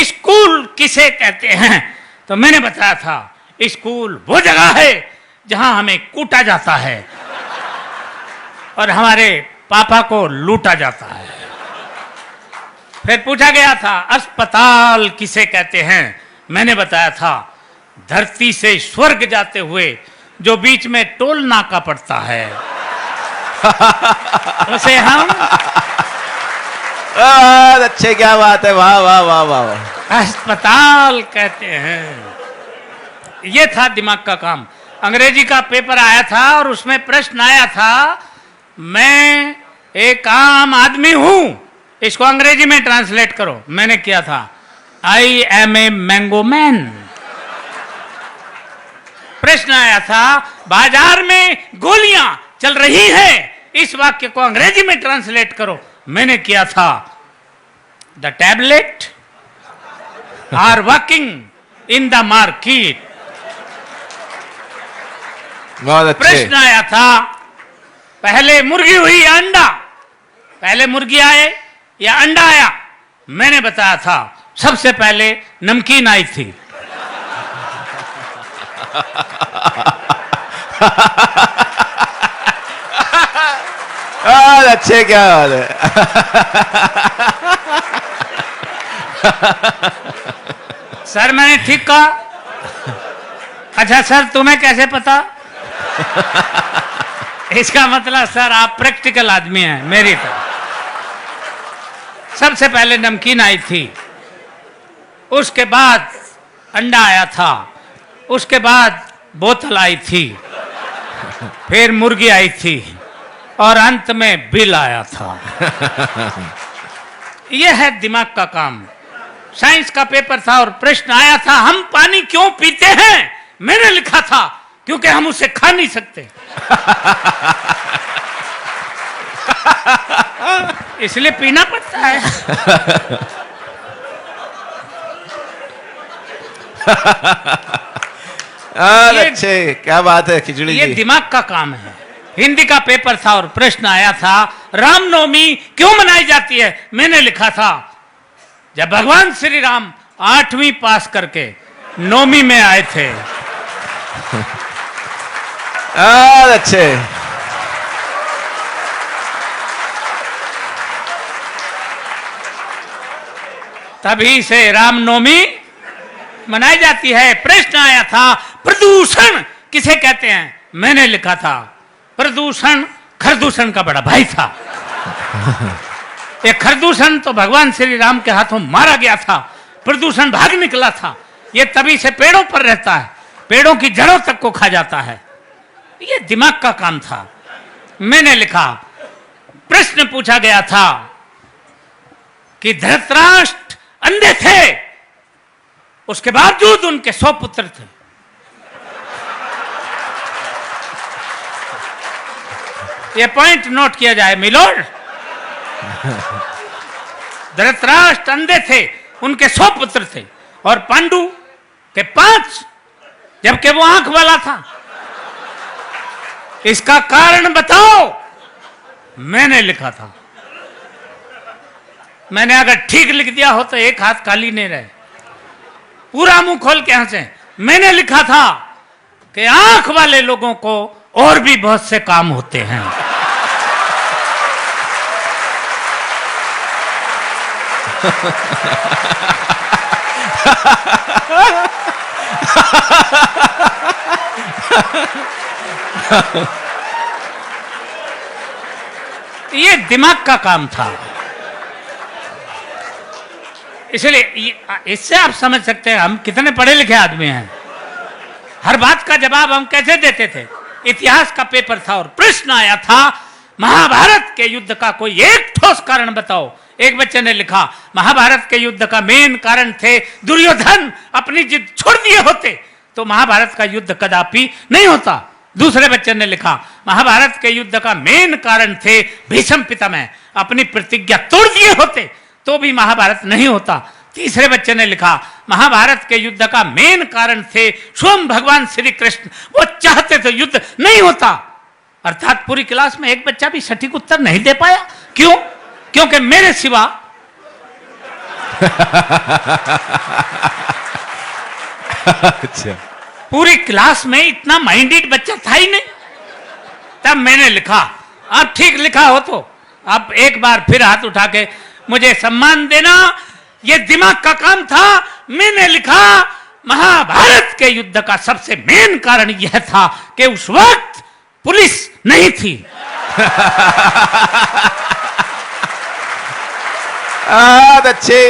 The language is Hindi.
स्कूल किसे कहते हैं, तो मैंने बताया था स्कूल वो जगह है जहां हमें कूटा जाता है और हमारे पापा को लूटा जाता है। फिर पूछा गया था अस्पताल किसे कहते हैं, मैंने बताया था धरती से स्वर्ग जाते हुए जो बीच में टोल नाका पड़ता है उसे हम अच्छे, क्या बात है, वाह वाह वाह वाह, अस्पताल कहते हैं। ये था दिमाग का काम। अंग्रेजी का पेपर आया था और उसमें प्रश्न आया था मैं एक आम आदमी हूं, इसको अंग्रेजी में ट्रांसलेट करो। मैंने किया था I am a mango man. प्रश्न आया था बाजार में गोलियां चल रही हैं, इस वाक्य को अंग्रेजी में ट्रांसलेट करो। मैंने किया था the tablet are working in the market. बहुत अच्छे। प्रश्न आया था पहले मुर्गी हुई या अंडा, पहले मुर्गी आए या अंडा आया। मैंने बताया था सबसे पहले नमकीन आई थी। अच्छे, क्या बात है। सर मैंने ठीक कहा? अच्छा सर तुम्हें कैसे पता? इसका मतलब सर आप प्रैक्टिकल आदमी हैं मेरी तरह। सबसे पहले नमकीन आई थी, उसके बाद अंडा आया था, उसके बाद बोतल आई थी, फिर मुर्गी आई थी और अंत में बिल आया था। यह है दिमाग का काम। साइंस का पेपर था और प्रश्न आया था हम पानी क्यों पीते हैं। मैंने लिखा था क्योंक့हम उसे खा नहीं सकते इसलिए पीना पड़ता है। अच्छे, क्या बात है खिचड़ी ये जी। दिमाग का काम है। हिंदी का पेपर था और प्रश्न आया था रामनवमी क्यों मनाई जाती है। मैंने लिखा था जब भगवान श्री राम 8वीं पास करके 9वीं में आए थे। अच्छे, तभी से रामनवमी मनाई जाती है। प्रश्न आया था प्रदूषण किसे कहते हैं। मैंने लिखा था प्रदूषण खरदूषण का बड़ा भाई था। ये खरदूषण तो भगवान श्री राम के हाथों मारा गया था, प्रदूषण भाग निकला था। ये तभी से पेड़ों पर रहता है, पेड़ों की जड़ों तक को खा जाता है। ये दिमाग का काम था। मैंने लिखा प्रश्न पूछा गया था कि धृतराष्ट्र अंधे थे, उसके बावजूद उनके 100 पुत्र थे। ये पॉइंट नोट किया जाए मिलोड। धृतराष्ट्र अंधे थे, उनके 100 पुत्र थे और पांडु के 5, जबकि वो आंख वाला था। इसका कारण बताओ। मैंने लिखा था। मैंने अगर ठीक लिख दिया हो तो एक हाथ खाली नहीं रहे, पूरा मुंह खोल के हंसे। मैंने लिखा था कि आंख वाले लोगों को और भी बहुत से काम होते हैं। ये दिमाग का काम था। इसलिए इससे आप समझ सकते हैं हम कितने पढ़े लिखे आदमी हैं। हर बात का जवाब हम कैसे देते थे। इतिहास का पेपर था और प्रश्न आया था महाभारत के युद्ध का कोई एक ठोस कारण बताओ। एक बच्चे ने लिखा महाभारत के युद्ध का मेन कारण थे दुर्योधन अपनी जिद छोड़ दिए होते तो महाभारत का युद्ध कदापि नहीं होता। दूसरे बच्चे ने लिखा महाभारत के युद्ध का मेन कारण थे भीष्म पितामह, अपनी प्रतिज्ञा तोड़ दिए होते तो भी महाभारत नहीं होता। तीसरे बच्चे ने लिखा महाभारत के युद्ध का मेन कारण थे स्वयं भगवान श्री कृष्ण, वो चाहते तो युद्ध नहीं होता। अर्थात पूरी क्लास में एक बच्चा भी सटीक उत्तर नहीं दे पाया। क्यों? क्योंकि मेरे सिवा अच्छा, पूरी क्लास में इतना माइंडेड बच्चा था ही नहीं। तब मैंने लिखा, अब ठीक लिखा हो तो अब एक बार फिर हाथ उठा के मुझे सम्मान देना, ये दिमाग का काम था। मैंने लिखा, महाभारत के युद्ध का सबसे मेन कारण यह था कि उस वक्त पुलिस नहीं थी। अच्छे।